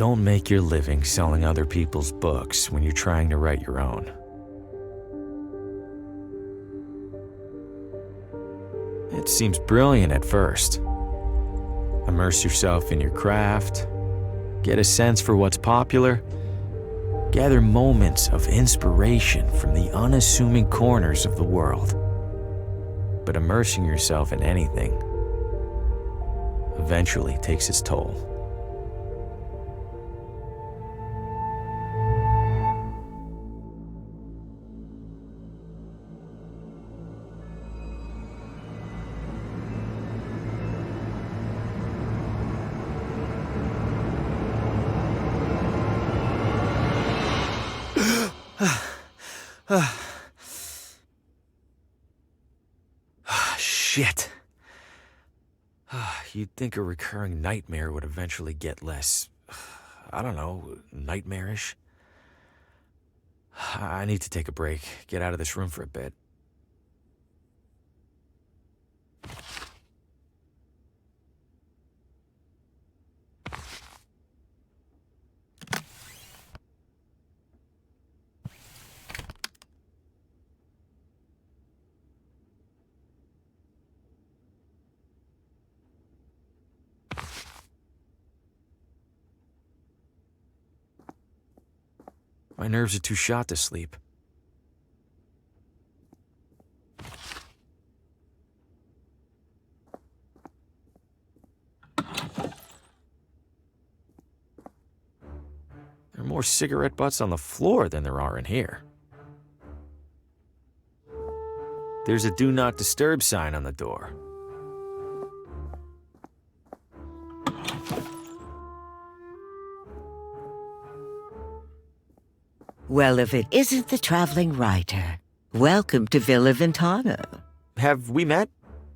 Don't make your living selling other people's books when you're trying to write your own. It seems brilliant at first. Immerse yourself in your craft, get a sense for what's popular, gather moments of inspiration from the unassuming corners of the world. But immersing yourself in anything eventually takes its toll. Shit. You'd think a recurring nightmare would eventually get less, I don't know, nightmarish. I need to take a break, get out of this room for a bit. My nerves are too shot to sleep. There are more cigarette butts on the floor than there are in here. There's a do not disturb sign on the door. Well, if it isn't the traveling writer, welcome to Villa Ventano. Have we met?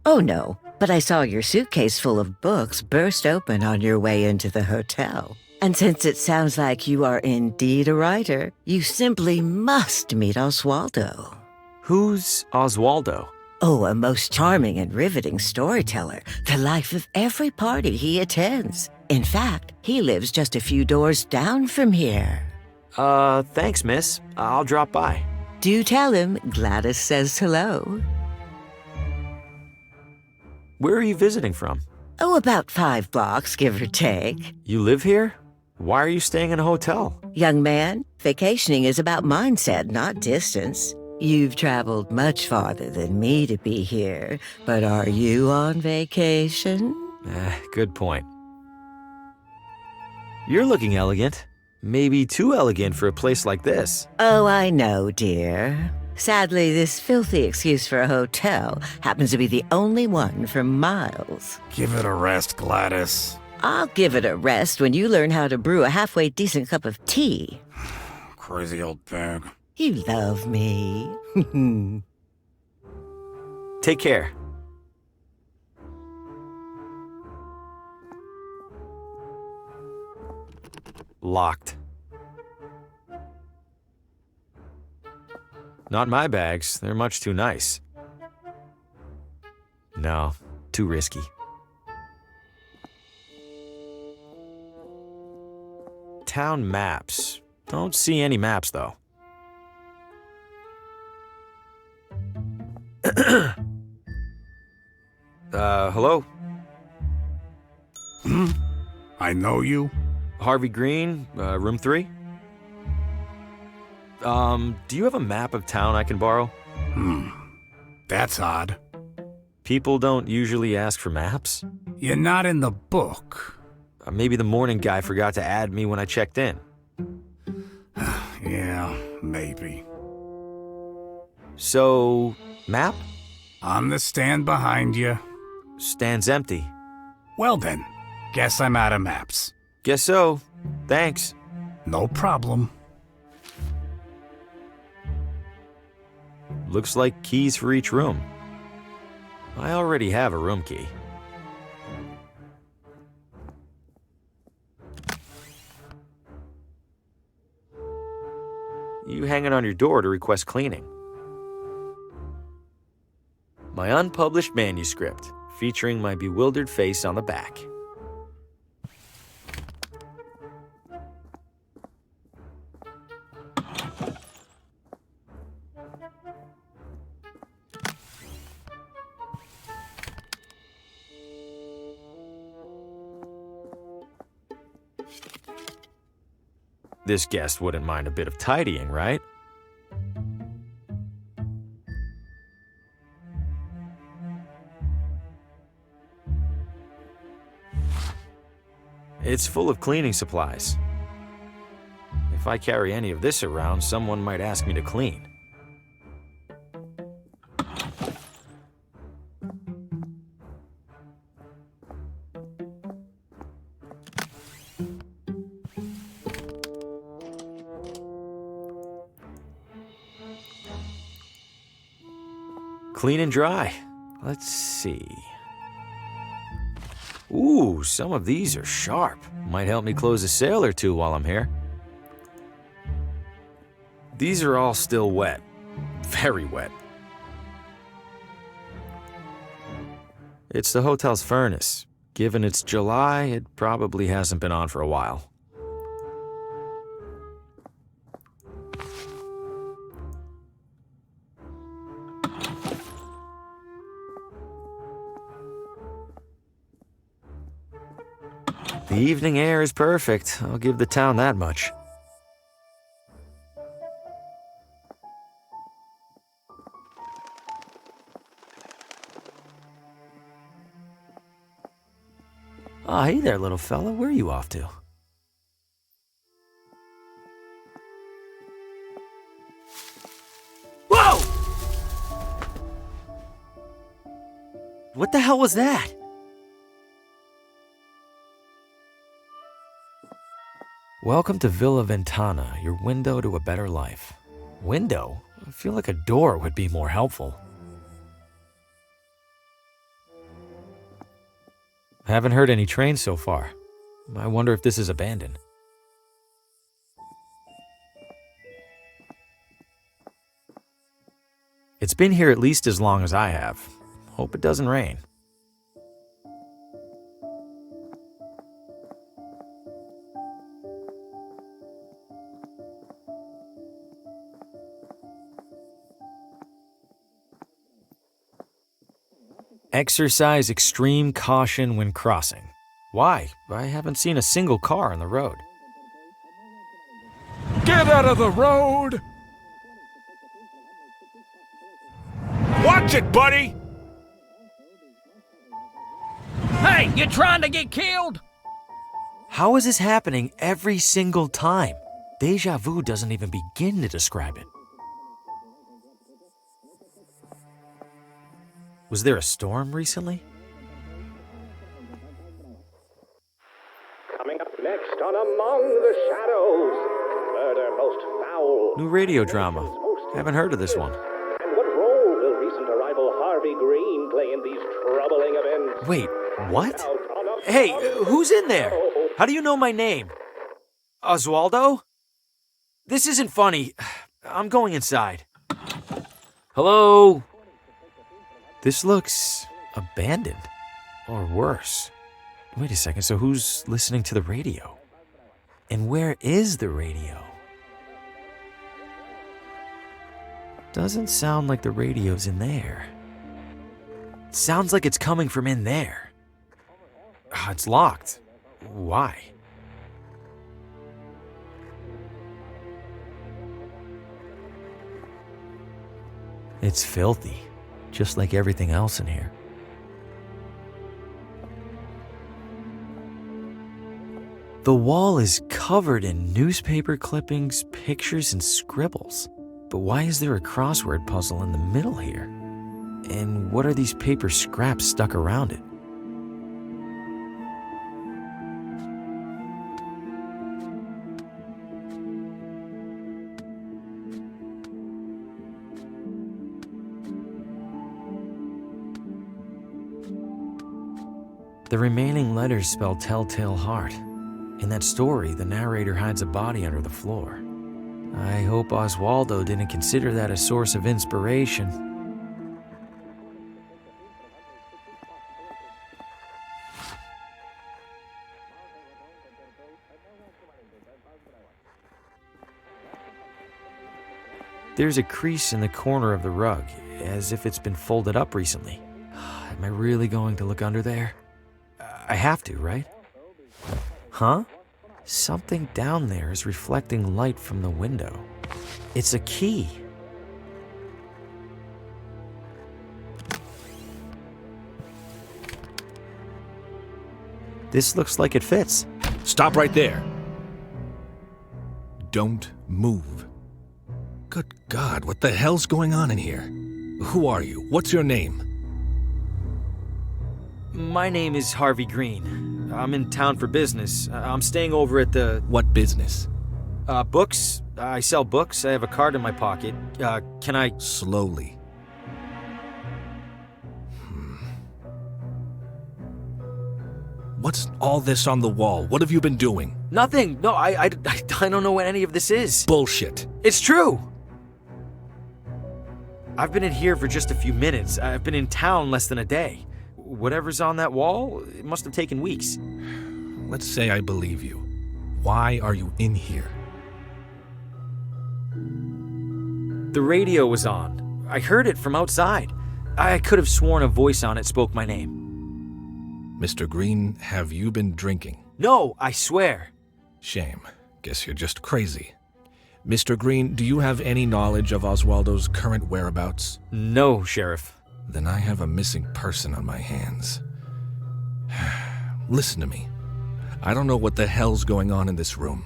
Oh, no, but I saw your suitcase full of books burst open on your way into the hotel. And since it sounds like you are indeed a writer, you simply must meet Oswaldo. Who's Oswaldo? Oh, a most charming and riveting storyteller, the life of every party he attends. In fact, he lives just a few doors down from here. Thanks, miss. I'll drop by. Do tell him Gladys says hello. Where are you visiting from? Oh, about 5 blocks, give or take. You live here? Why are you staying in a hotel? Young man, vacationing is about mindset, not distance. You've traveled much farther than me to be here, but are you on vacation? Good point. You're looking elegant. Maybe too elegant for a place like this. Oh, I know, dear. Sadly, this filthy excuse for a hotel happens to be the only one for miles. Give it a rest, Gladys. I'll give it a rest when you learn how to brew a halfway decent cup of tea. Crazy old pig. You love me. Take care. Locked. Not my bags. They're much too nice. No, too risky. Town maps. Don't see any maps, though. Hello? I know you. Harvey Green, room 3? Do you have a map of town I can borrow? That's odd. People don't usually ask for maps. You're not in the book. Maybe the morning guy forgot to add me when I checked in. Yeah, maybe. So, map? On the stand behind you. Stand's empty. Well then, guess I'm out of maps. Guess so. Thanks. No problem. Looks like keys for each room. I already have a room key. You hang it on your door to request cleaning. My unpublished manuscript, featuring my bewildered face on the back. This guest wouldn't mind a bit of tidying, right? It's full of cleaning supplies. If I carry any of this around, someone might ask me to clean. Clean and dry. Let's see. Ooh, some of these are sharp. Might help me close a sale or two while I'm here. These are all still wet. Very wet. It's the hotel's furnace. Given it's July, it probably hasn't been on for a while. The evening air is perfect. I'll give the town that much. Oh, hey there, little fella. Where are you off to? Whoa! What the hell was that? Welcome to Villa Ventana, your window to a better life. Window? I feel like a door would be more helpful. I haven't heard any trains so far. I wonder if this is abandoned. It's been here at least as long as I have. Hope it doesn't rain. Exercise extreme caution when crossing. Why? I haven't seen a single car on the road. Get out of the road! Watch it, buddy! Hey, you trying to get killed? How is this happening every single time? Deja vu doesn't even begin to describe it. Was there a storm recently? Coming up next on Among the Shadows, murder most foul. New radio drama. Haven't heard of this one. And what role will recent arrival Harvey Green play in these troubling events? Wait, what? Hey, who's in there? How do you know my name? Oswaldo? This isn't funny. I'm going inside. Hello? This looks abandoned. Or worse. Wait a second, so who's listening to the radio? And where is the radio? Doesn't sound like the radio's in there. Sounds like it's coming from in there. It's locked. Why? It's filthy. Just like everything else in here. The wall is covered in newspaper clippings, pictures, and scribbles. But why is there a crossword puzzle in the middle here? And what are these paper scraps stuck around it? The remaining letters spell Telltale Heart. In that story, the narrator hides a body under the floor. I hope Oswaldo didn't consider that a source of inspiration. There's a crease in the corner of the rug, as if it's been folded up recently. Am I really going to look under there? I have to, right? Huh? Something down there is reflecting light from the window. It's a key. This looks like it fits. Stop right there. Don't move. Good God, what the hell's going on in here? Who are you? What's your name? My name is Harvey Green. I'm in town for business. I'm staying over at the... What business? Books. I sell books. I have a card in my pocket. Can I... Slowly. What's all this on the wall? What have you been doing? Nothing. No, I don't know what any of this is. Bullshit. It's true. I've been in here for just a few minutes. I've been in town less than a day. Whatever's on that wall, it must have taken weeks. Let's say I believe you. Why are you in here? The radio was on. I heard it from outside. I could have sworn a voice on it spoke my name. Mr. Green, have you been drinking? No, I swear. Shame. Guess you're just crazy. Mr. Green, do you have any knowledge of Oswaldo's current whereabouts? No, Sheriff. Then I have a missing person on my hands. Listen to me. I don't know what the hell's going on in this room.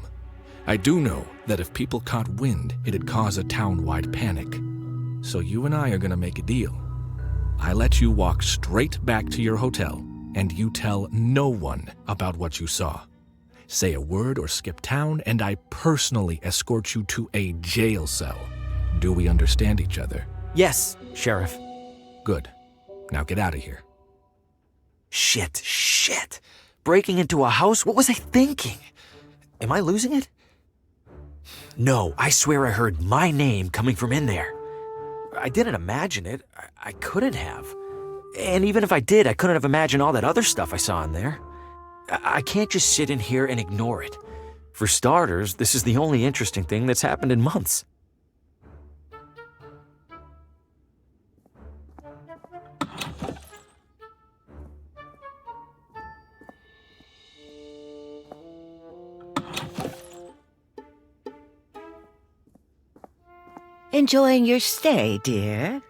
I do know that if people caught wind, it'd cause a town-wide panic. So you and I are gonna make a deal. I let you walk straight back to your hotel, and you tell no one about what you saw. Say a word or skip town, and I personally escort you to a jail cell. Do we understand each other? Yes, Sheriff. Good. Now get out of here. Shit. Breaking into a house? What was I thinking? Am I losing it? No, I swear I heard my name coming from in there. I didn't imagine it. I couldn't have. And even if I did, I couldn't have imagined all that other stuff I saw in there. I can't just sit in here and ignore it. For starters, this is the only interesting thing that's happened in months. Enjoying your stay, dear?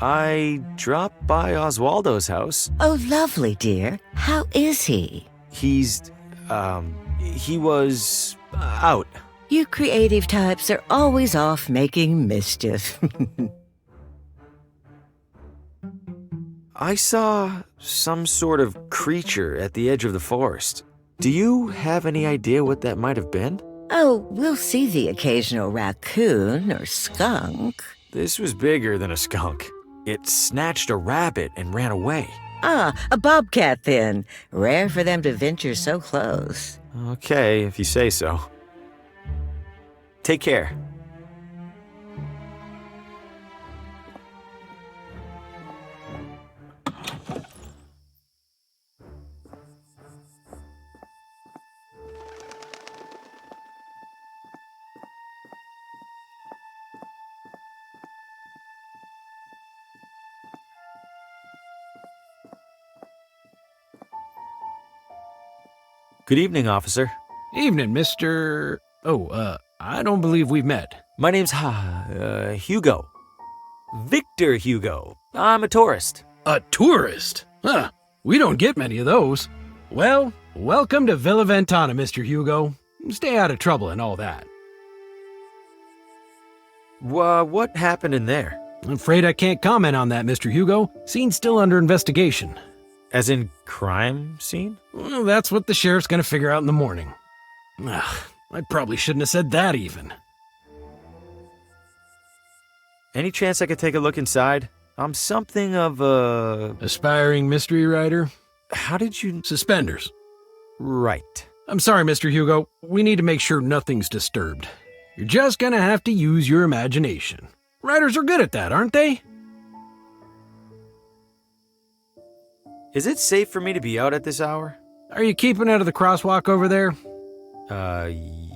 I dropped by Oswaldo's house. Oh, lovely, dear. How is he? He was out. You creative types are always off making mischief. I saw some sort of creature at the edge of the forest. Do you have any idea what that might have been? Oh, we'll see the occasional raccoon or skunk. This was bigger than a skunk. It snatched a rabbit and ran away. Ah, a bobcat then. Rare for them to venture so close. Okay, if you say so. Take care. Good evening, officer. Evening, Mr. I don't believe we've met. My name's Hugo. Victor Hugo. I'm a tourist. A tourist? Huh. We don't get many of those. Well, welcome to Villa Ventana, Mr. Hugo. Stay out of trouble and all that. What happened in there? I'm afraid I can't comment on that, Mr. Hugo. Scene's still under investigation. As in crime scene? Well, that's what the sheriff's gonna figure out in the morning. Ugh, I probably shouldn't have said that even. Any chance I could take a look inside? I'm something of a... Aspiring mystery writer? How did you... Suspenders. Right. I'm sorry, Mr. Hugo. We need to make sure nothing's disturbed. You're just gonna have to use your imagination. Writers are good at that, aren't they? Is it safe for me to be out at this hour? Are you keeping out of the crosswalk over there?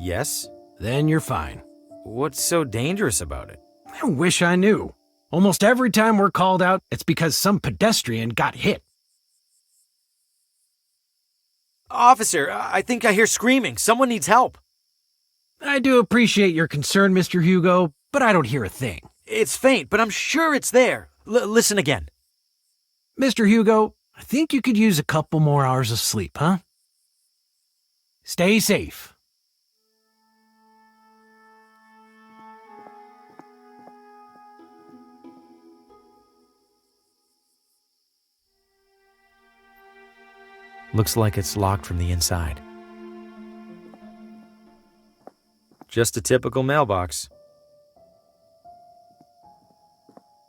Yes. Then you're fine. What's so dangerous about it? I wish I knew. Almost every time we're called out, it's because some pedestrian got hit. Officer, I think I hear screaming. Someone needs help. I do appreciate your concern, Mr. Hugo, but I don't hear a thing. It's faint, but I'm sure it's there. Listen again. Mr. Hugo, I think you could use a couple more hours of sleep, huh? Stay safe. Looks like it's locked from the inside. Just a typical mailbox.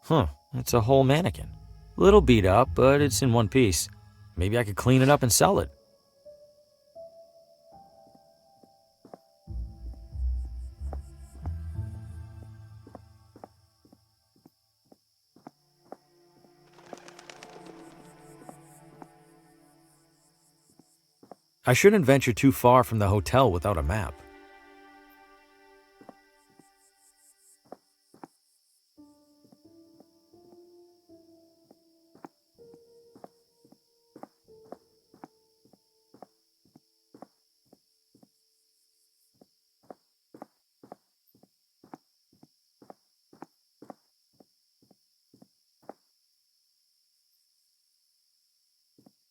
Huh, it's a whole mannequin. Little beat up, but it's in one piece. Maybe I could clean it up and sell it. I shouldn't venture too far from the hotel without a map.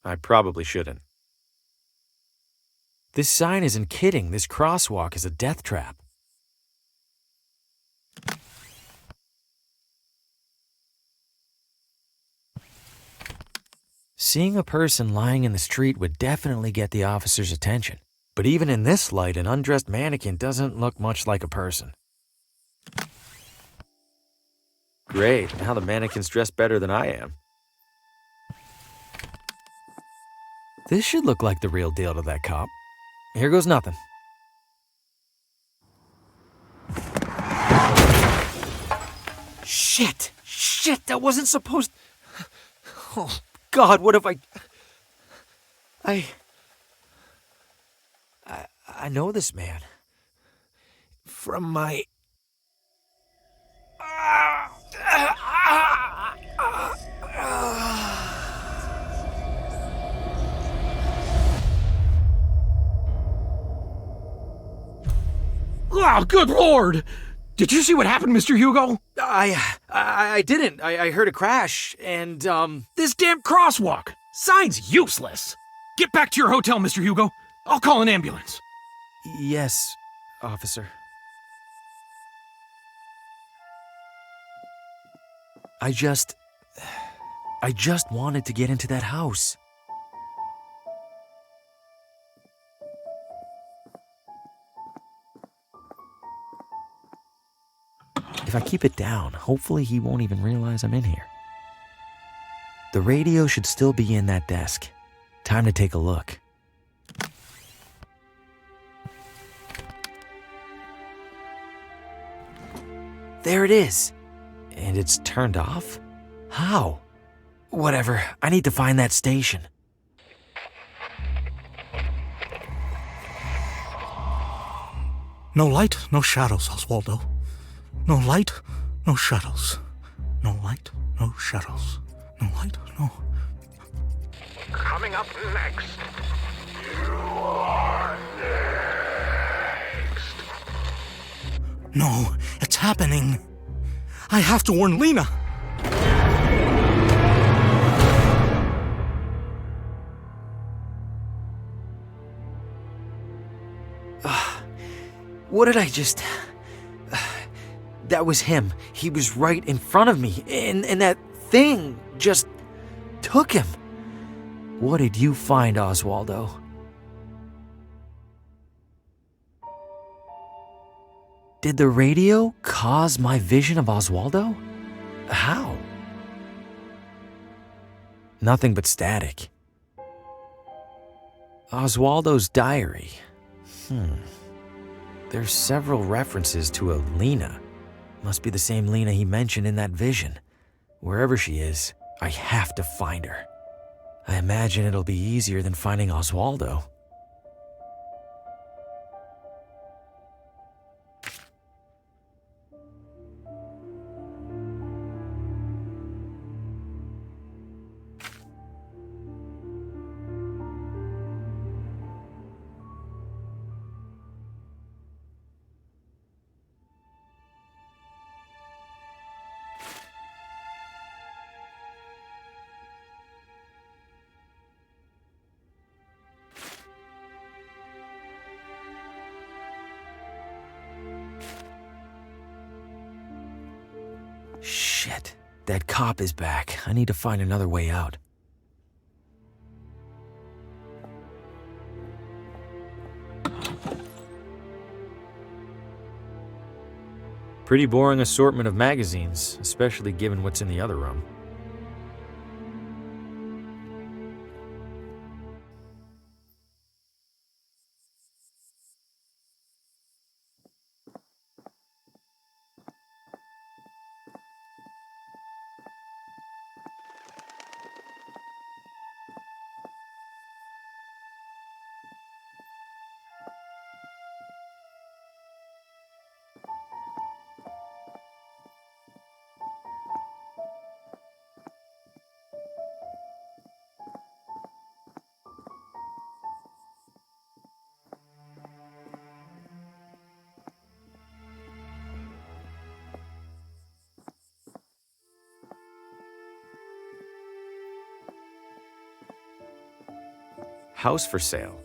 I probably shouldn't. This sign isn't kidding. This crosswalk is a death trap. Seeing a person lying in the street would definitely get the officer's attention. But even in this light, an undressed mannequin doesn't look much like a person. Great, now the mannequin's dressed better than I am. This should look like the real deal to that cop. Here goes nothing. Shit! Shit, that wasn't supposed... Oh, God, what have I know this man. From my... Oh, good Lord! Did you see what happened, Mr. Hugo? I didn't. I heard a crash, and, This damn crosswalk! Sign's useless! Get back to your hotel, Mr. Hugo. I'll call an ambulance. Yes, officer. I just wanted to get into that house. If I keep it down, hopefully he won't even realize I'm in here. The radio should still be in that desk. Time to take a look. There it is. And it's turned off? How? Whatever, I need to find that station. No light, no shadows, Oswaldo. No light, no shadows. No light, no shadows. No light, no... Coming up next. You are next. No, it's happening. I have to warn Lena. What did I just... That was him. He was right in front of me, and that thing just took him. What did you find, Oswaldo? Did the radio cause my vision of Oswaldo? How? Nothing but static. Oswaldo's diary. There's several references to a Lena. Must be the same Lena he mentioned in that vision. Wherever she is, I have to find her. I imagine it'll be easier than finding Oswaldo. Shit. That cop is back. I need to find another way out. Pretty boring assortment of magazines, especially given what's in the other room. House for sale.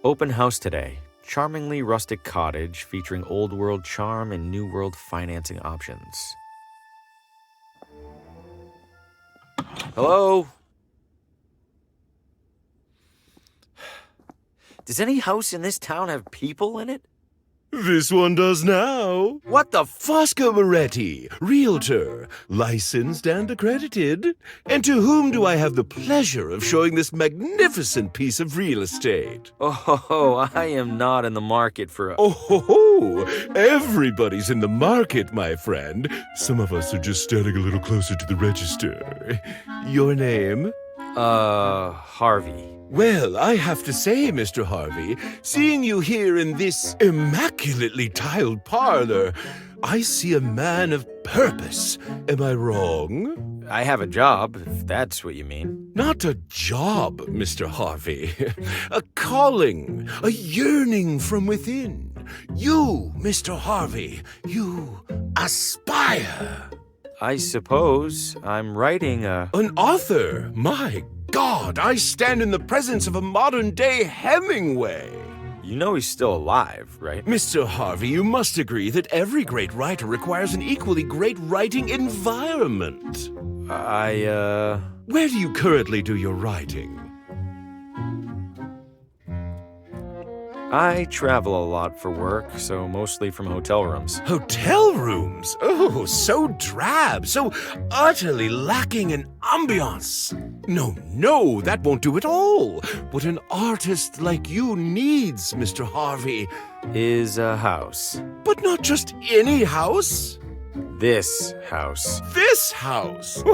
Open house today. Charmingly rustic cottage featuring old world charm and new world financing options. Hello? Does any house in this town have people in it? This one does now. What the Fosco Moretti, realtor, licensed and accredited. And to whom do I have the pleasure of showing this magnificent piece of real estate? Oh, I am not in the market for a... Oh, everybody's in the market, my friend. Some of us are just standing a little closer to the register. Your name? Harvey. Well, I have to say, Mr. Harvey, seeing you here in this immaculately tiled parlor, I see a man of purpose. Am I wrong? I have a job, if that's what you mean. Not a job, Mr. Harvey. A calling, a yearning from within. You, Mr. Harvey, you aspire. I suppose I'm writing a... An author? My God, I stand in the presence of a modern-day Hemingway. You know he's still alive, right? Mr. Harvey, you must agree that every great writer requires an equally great writing environment. Where do you currently do your writing? I travel a lot for work, so mostly from hotel rooms. Hotel rooms? Oh, so drab, so utterly lacking in ambiance. No, that won't do at all. What an artist like you needs, Mr. Harvey, is a house. But not just any house. This house. This house?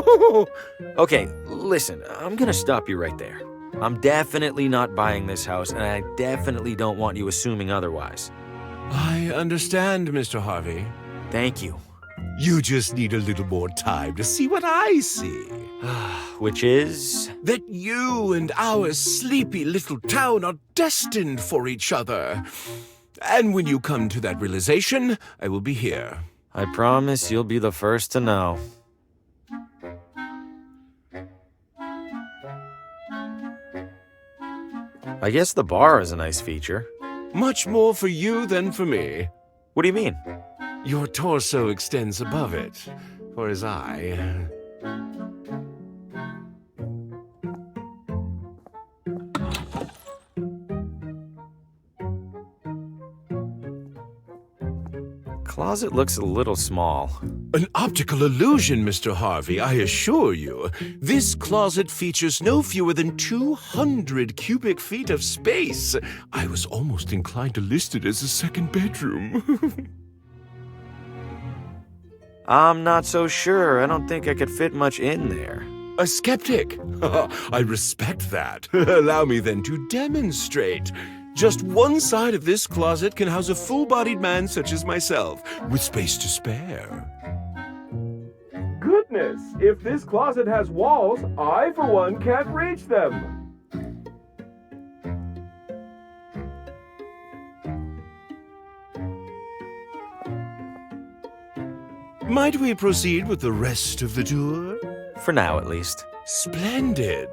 Okay, listen, I'm gonna stop you right there. I'm definitely not buying this house, and I definitely don't want you assuming otherwise. I understand, Mr. Harvey. Thank you. You just need a little more time to see what I see. Which is? That you and our sleepy little town are destined for each other. And when you come to that realization, I will be here. I promise you'll be the first to know. I guess the bar is a nice feature. Much more for you than for me. What do you mean? Your torso extends above it, for his eye. Closet looks a little small. An optical illusion, Mr. Harvey, I assure you. This closet features no fewer than 200 cubic feet of space. I was almost inclined to list it as a second bedroom. I'm not so sure. I don't think I could fit much in there. A skeptic? I respect that. Allow me then to demonstrate. Just one side of this closet can house a full-bodied man such as myself, with space to spare. Goodness, if this closet has walls, I, for one, can't reach them. Might we proceed with the rest of the tour? For now, at least. Splendid.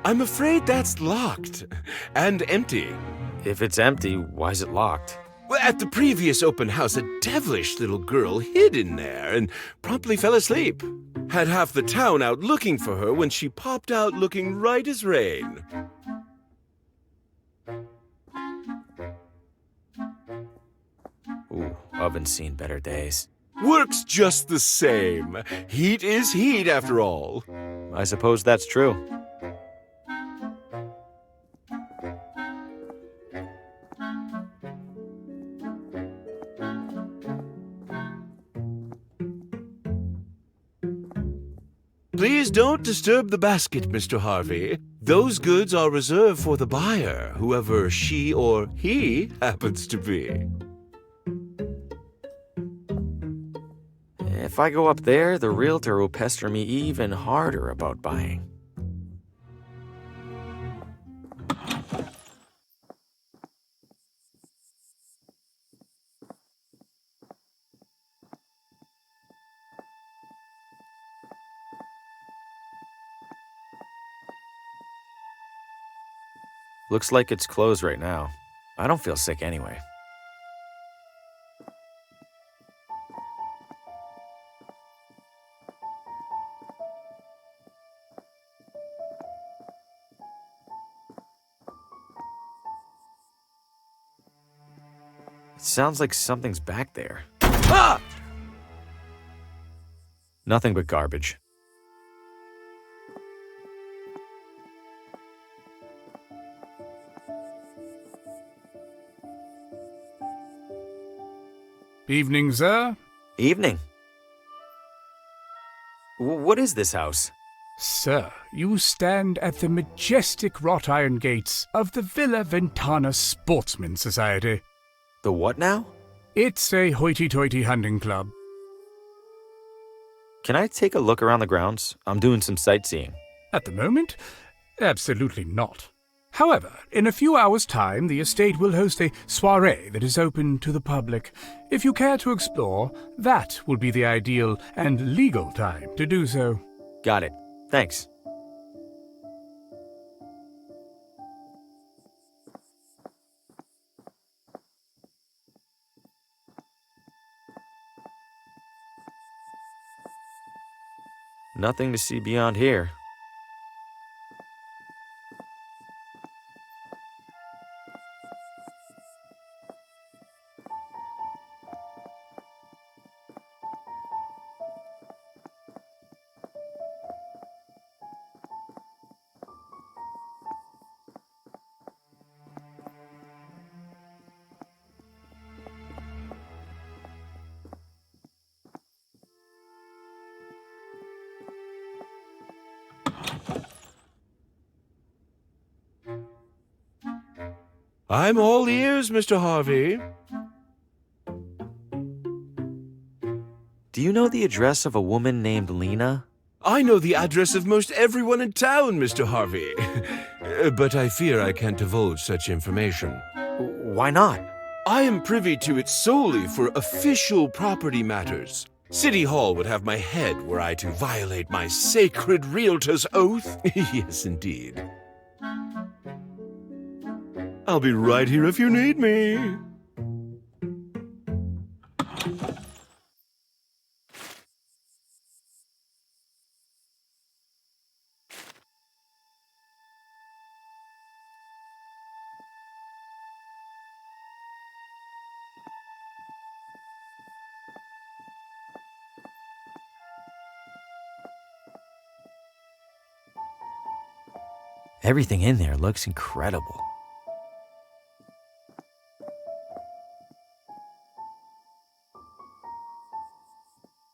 I'm afraid that's locked. And empty. If it's empty, why's it locked? Well, at the previous open house, a devilish little girl hid in there and promptly fell asleep. Had half the town out looking for her when she popped out looking right as rain. Ooh, oven's seen better days. Works just the same. Heat is heat, after all. I suppose that's true. Please don't disturb the basket, Mr. Harvey. Those goods are reserved for the buyer, whoever she or he happens to be. If I go up there, the realtor will pester me even harder about buying. Looks like it's closed right now. I don't feel sick anyway. It sounds like something's back there. Ah! Nothing but garbage. Evening, sir. Evening. What is this house? Sir, you stand at the majestic wrought iron gates of the Villa Ventana Sportsman Society. The what now? It's a hoity-toity hunting club. Can I take a look around the grounds? I'm doing some sightseeing. At the moment, absolutely not. However, in a few hours' time, the estate will host a soirée that is open to the public. If you care to explore, that will be the ideal and legal time to do so. Got it. Thanks. Nothing to see beyond here. I'm all ears, Mr. Harvey. Do you know the address of a woman named Lena? I know the address of most everyone in town, Mr. Harvey. But I fear I can't divulge such information. Why not? I am privy to it solely for official property matters. City Hall would have my head were I to violate my sacred realtor's oath. Yes, indeed. I'll be right here if you need me. Everything in there looks incredible.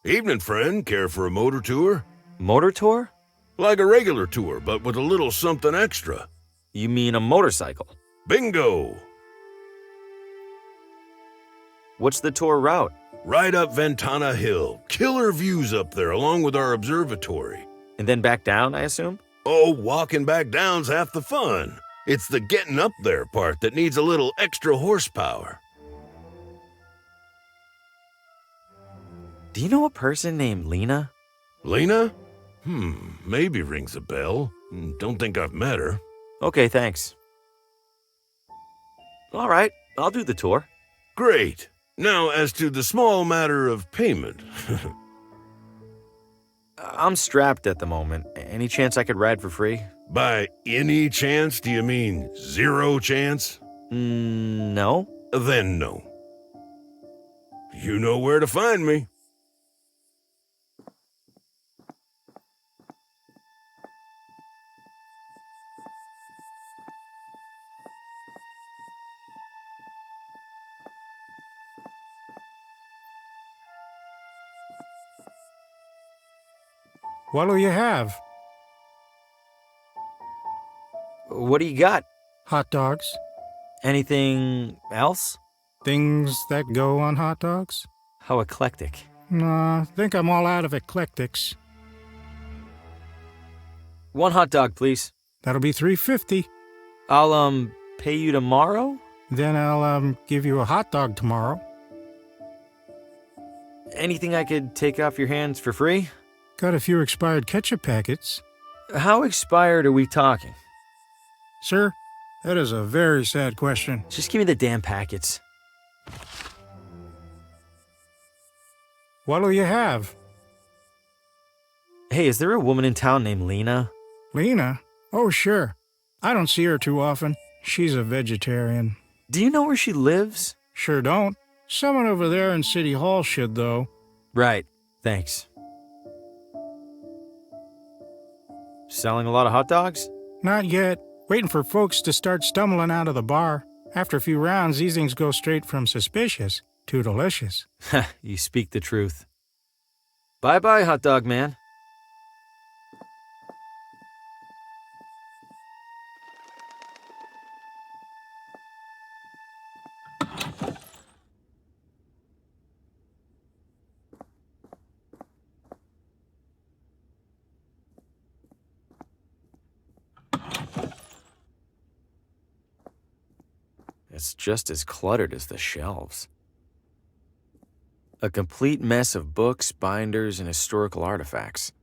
Evening, friend. Care for a motor tour? Motor tour? Like a regular tour, but with a little something extra. You mean a motorcycle? Bingo! What's the tour route? Right up Ventana Hill. Killer views up there, along with our observatory. And then back down, I assume? Oh, walking back down's half the fun. It's the getting up there part that needs a little extra horsepower. Do you know a person named Lena? Lena? Maybe rings a bell. Don't think I've met her. Okay, thanks. All right, I'll do the tour. Great. Now, as to the small matter of payment. I'm strapped at the moment. Any chance I could ride for free? By any chance, do you mean zero chance? No. Then no. You know where to find me. What'll you have? What do you got? Hot dogs? Anything else? Things that go on hot dogs? How eclectic. Nah, think I'm all out of eclectics. 1 hot dog, please. That'll be $3.50. I'll, pay you tomorrow? Then I'll, give you a hot dog tomorrow. Anything I could take off your hands for free? Got a few expired ketchup packets. How expired are we talking? Sir, that is a very sad question. Just give me the damn packets. What'll you have? Hey, is there a woman in town named Lena? Lena? Oh, sure. I don't see her too often. She's a vegetarian. Do you know where she lives? Sure don't. Someone over there in City Hall should, though. Right. Thanks. Selling a lot of hot dogs? Not yet. Waiting for folks to start stumbling out of the bar. After a few rounds, these things go straight from suspicious to delicious. You speak the truth. Bye-bye, hot dog man. It's just as cluttered as the shelves. A complete mess of books, binders, and historical artifacts.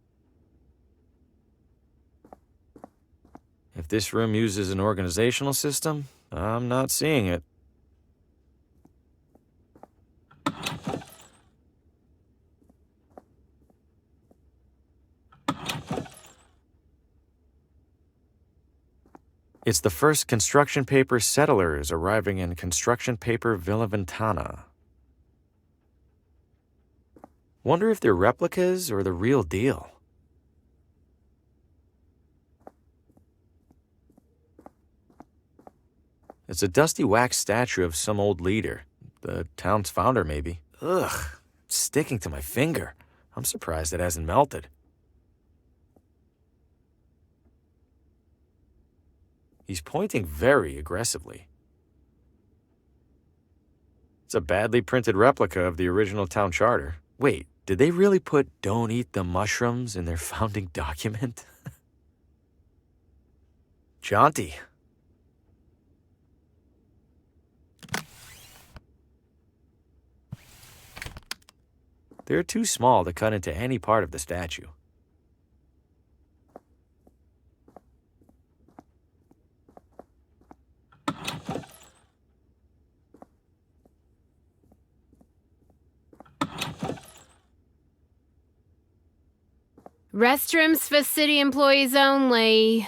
If this room uses an organizational system, I'm not seeing it. It's the first construction paper settlers arriving in construction paper Villa Ventana. Wonder if they're replicas or the real deal. It's a dusty wax statue of some old leader. The town's founder, maybe. Ugh, it's sticking to my finger. I'm surprised it hasn't melted. He's pointing very aggressively. It's a badly printed replica of the original town charter. Wait, did they really put "Don't eat the mushrooms" in their founding document? Jaunty. They're too small to cut into any part of the statue. Restrooms for city employees only.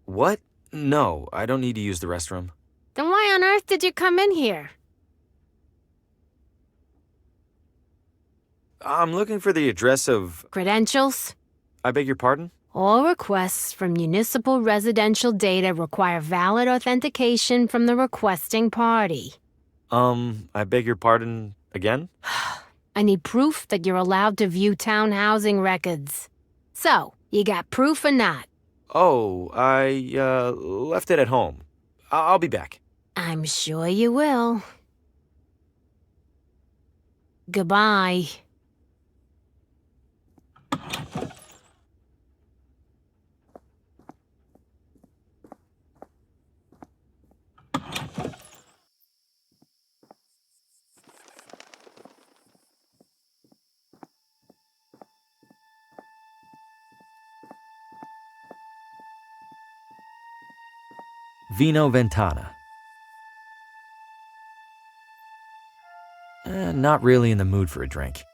What? No, I don't need to use the restroom. Then why on earth did you come in here? I'm looking for the address of... Credentials? I beg your pardon? All requests from municipal residential data require valid authentication from the requesting party. I beg your pardon again? I need proof that you're allowed to view town housing records. So, you got proof or not? Oh, I, left it at home. I'll be back. I'm sure you will. Goodbye. Vino Ventana. Not really in the mood for a drink.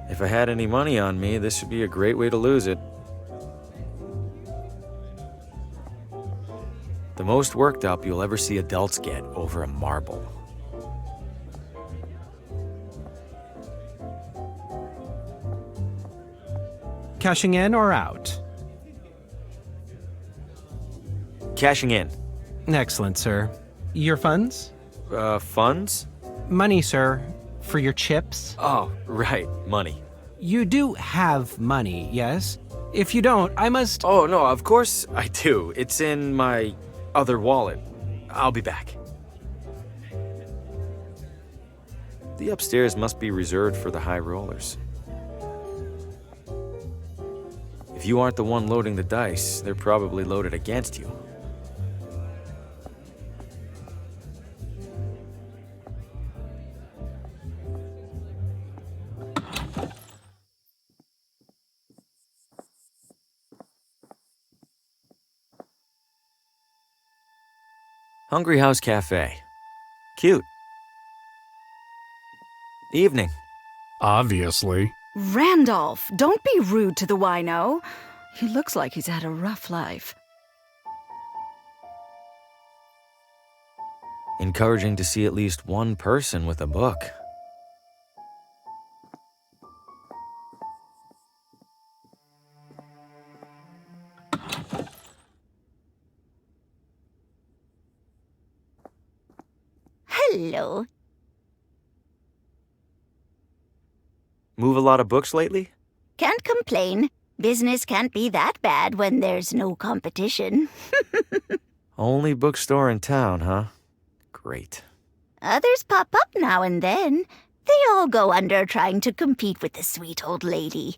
If I had any money on me, this would be a great way to lose it. The most worked up you'll ever see adults get over a marble. Cashing in or out? Cashing in. Excellent, sir. Your funds? Funds? Money, sir. For your chips? Oh, right, money. You do have money, yes? If you don't, I must... Oh, no, of course I do. It's in my other wallet. I'll be back. The upstairs must be reserved for the high rollers. If you aren't the one loading the dice, they're probably loaded against you. Hungry House Cafe. Cute. Evening. Obviously. Randolph, don't be rude to the wino. He looks like he's had a rough life. Encouraging to see at least one person with a book. Hello. Move a lot of books lately? Can't complain. Business can't be that bad when there's no competition. Only bookstore in town, huh? Great. Others pop up now and then. They all go under trying to compete with the sweet old lady.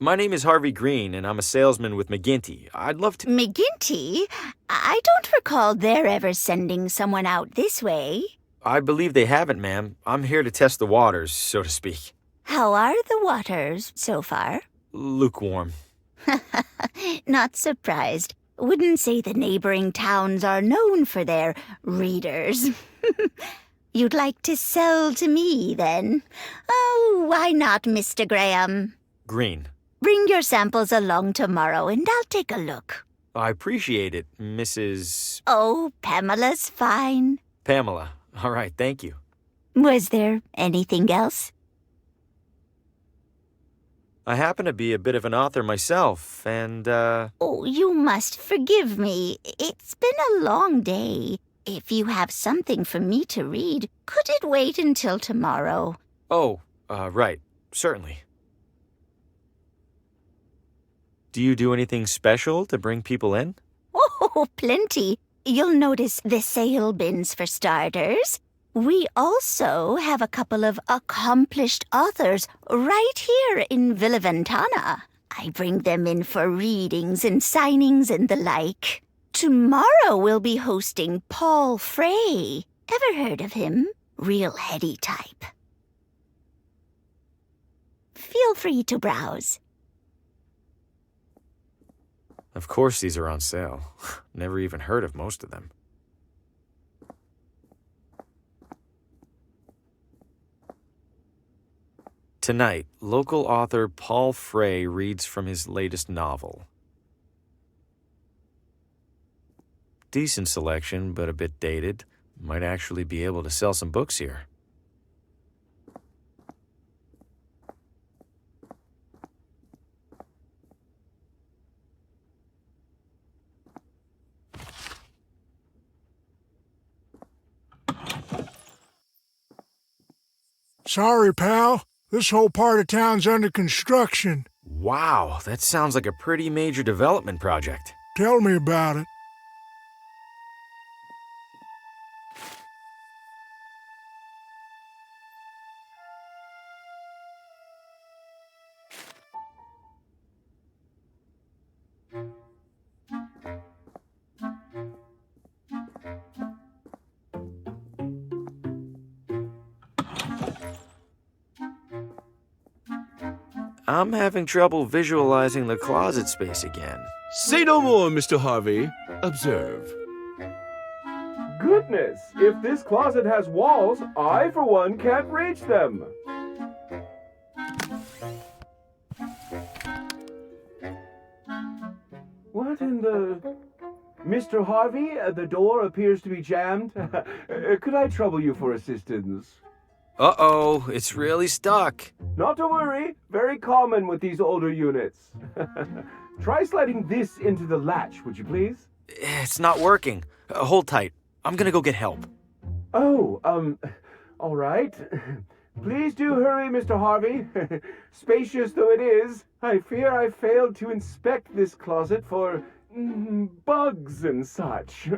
My name is Harvey Green, and I'm a salesman with McGinty. I'd love to... McGinty? I don't recall their ever sending someone out this way. I believe they haven't, ma'am. I'm here to test the waters, so to speak. How are the waters so far? Lukewarm. Not surprised. Wouldn't say the neighboring towns are known for their readers. You'd like to sell to me, then? Oh, why not, Mr. Graham? Green. Bring your samples along tomorrow and I'll take a look. I appreciate it, Mrs. Oh, Pamela's fine. Pamela. All right, thank you. Was there anything else? I happen to be a bit of an author myself, and, Oh, you must forgive me. It's been a long day. If you have something for me to read, could it wait until tomorrow? Oh, right. Certainly. Do you do anything special to bring people in? Oh, plenty. You'll notice the sale bins for starters. We also have a couple of accomplished authors right here in Villa Ventana. I bring them in for readings and signings and the like. Tomorrow we'll be hosting Paul Frey. Ever heard of him? Real heady type. Feel free to browse. Of course these are on sale. Never even heard of most of them. Tonight, local author Paul Frey reads from his latest novel. Decent selection, but a bit dated. Might actually be able to sell some books here. Sorry, pal. This whole part of town's under construction. Wow, that sounds like a pretty major development project. Tell me about it. I'm having trouble visualizing the closet space again. Say no more, Mr. Harvey. Observe. Goodness, if this closet has walls, I, for one, can't reach them. What in the... Mr. Harvey, the door appears to be jammed. Could I trouble you for assistance? Uh-oh, it's really stuck. Not to worry. Very common with these older units. Try sliding this into the latch, would you please? It's not working. Hold tight. I'm gonna go get help. Oh, all right. Please do hurry, Mr. Harvey. Spacious though it is, I fear I failed to inspect this closet for bugs and such.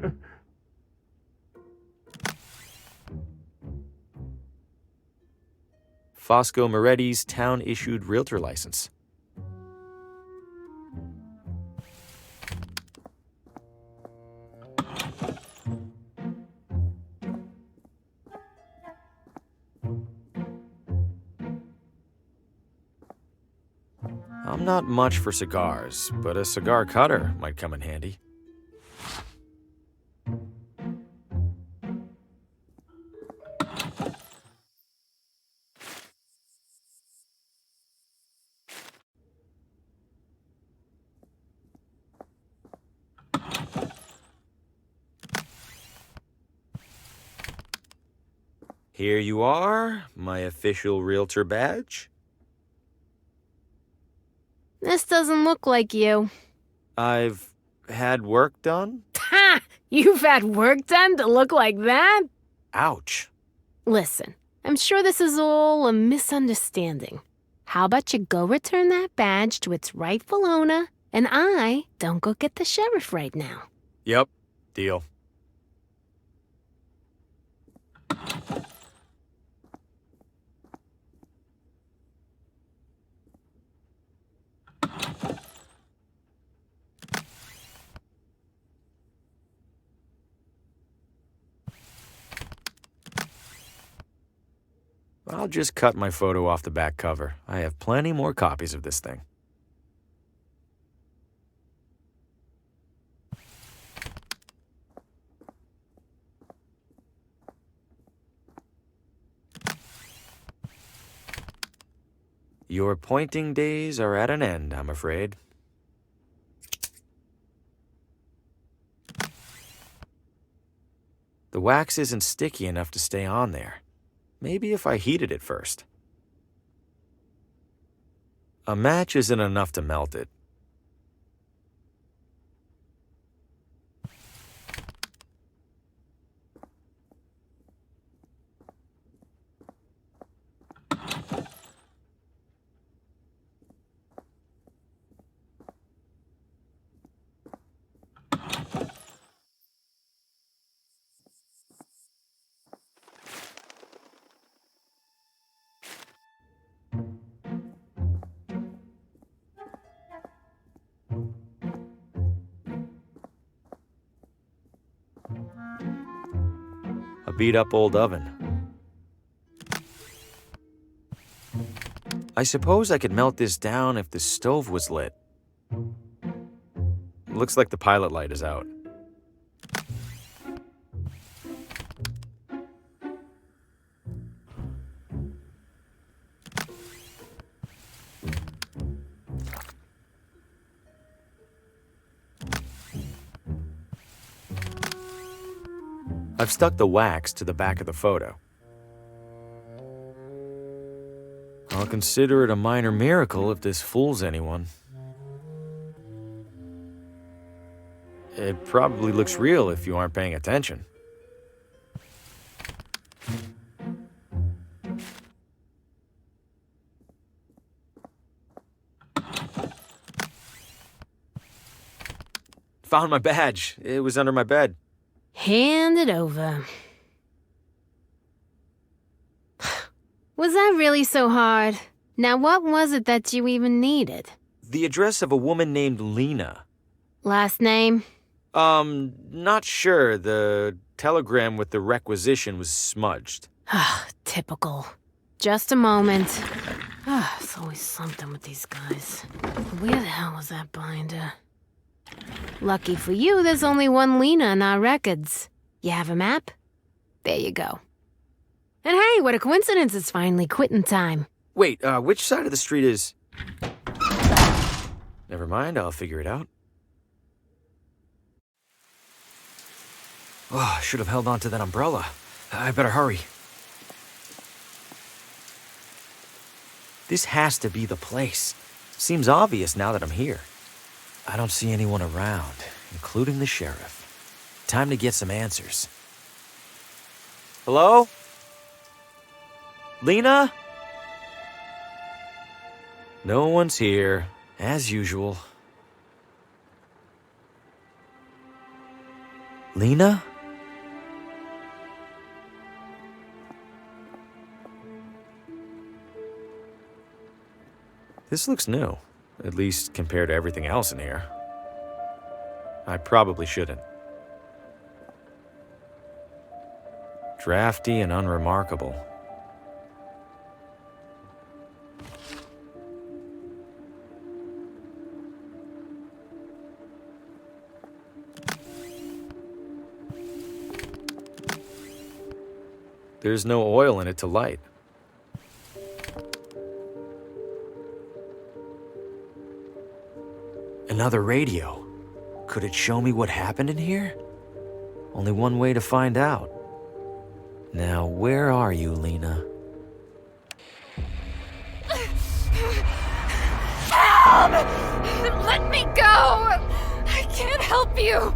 Fosco Moretti's town-issued realtor license. I'm not much for cigars, but a cigar cutter might come in handy. Here you are, my official realtor badge. This doesn't look like you. I've had work done? Ha! You've had work done to look like that? Ouch. Listen, I'm sure this is all a misunderstanding. How about you go return that badge to its rightful owner, and I don't go get the sheriff right now. Yep, deal. I'll just cut my photo off the back cover. I have plenty more copies of this thing. Your pointing days are at an end, I'm afraid. The wax isn't sticky enough to stay on there. Maybe if I heated it first. A match isn't enough to melt it. A beat-up old oven. I suppose I could melt this down if the stove was lit. Looks like the pilot light is out. I've stuck the wax to the back of the photo. I'll consider it a minor miracle if this fools anyone. It probably looks real if you aren't paying attention. Found my badge. It was under my bed. Hand it over. Was that really so hard? Now, what was it that you even needed? The address of a woman named Lena. Last name? Not sure. The telegram with the requisition was smudged. Typical. Just a moment. So always something with these guys. Where the hell was that binder? Lucky for you, there's only one Lena in our records. You have a map? There you go. And hey, what a coincidence, it's finally quitting time. Wait, which side of the street is... Never mind, I'll figure it out. Oh, I should have held on to that umbrella. I better hurry. This has to be the place. Seems obvious now that I'm here. I don't see anyone around, including the sheriff. Time to get some answers. Hello? Lena? No one's here, as usual. Lena? This looks new, at least compared to everything else in here. I probably shouldn't. Drafty and unremarkable. There's no oil in it to light. Another radio. Could it show me what happened in here? Only one way to find out. Now, where are you, Lena? Help! Let me go! I can't help you!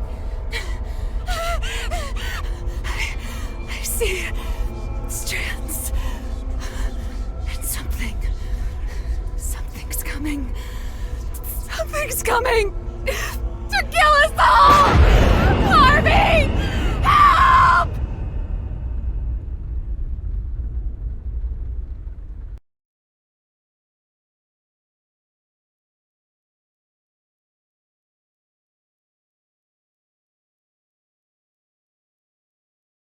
I see strands. And something's coming. Something's coming to kill us all!